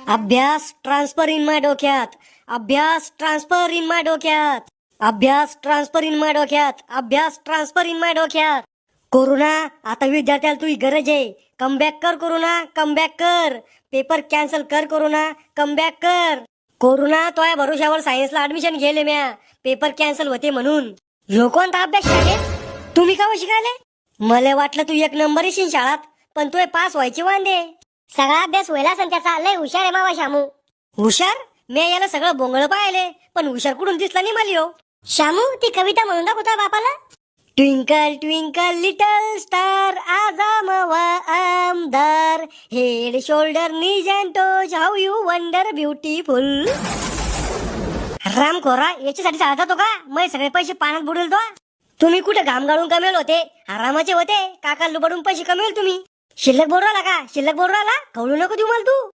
अभ्यास transfer in my डोक्यात. अभ्यास ट्रान्सफर इन माय डोक्यात. अभ्यास ट्रान्सफर इन माय डोक्यात. अभ्यास ट्रान्सफर इन माय डोक्यात. कोरोना, आता विद्यार्थ्याला तुझी गरज आहे. कमबॅक कर कोरोना, कमबॅक कर. पेपर कॅन्सल कर कोरोना, कमबॅक कर. कोरोना, तोया भरोशावर सायन्सला ऍडमिशन घ्यायले म्या. पेपर कॅन्सल होते म्हणून. ह्यो कोणता अभ्यास शाळेत? तुम्ही का शिकायले? मला वाटलं तू एक नंबर येशील शाळात, पण तू पास व्हायचे वांदे. सगळा अभ्यास व्हायला असेल त्याचा. लय हुशार आहे मावा शामू. हुशार? मी याला सगळं बोंगळ पाहिले, पण हुशार कुठून दिसला नाही मला ह्यो. शामू, ती कविता म्हणून दाखवता बापाला. ट्विंकल ट्विंकल लिटल स्टार, आज आमवा आमदार, head shoulder knees and toes, how you wonder beautiful. Ram खोरा, याच्यासाठी शाळा जातो का? मग सगळे पैसे पाण्यात बुडेल तो. तुम्ही कुठे घाम गाळून कमेल होते? आरामाचे होते. काका लुबडून पैसे कमेल तुम्ही. शिल्लक बोल राहिला का? शिल्लक बोल राहिला? कवळू नको देऊ मला तू.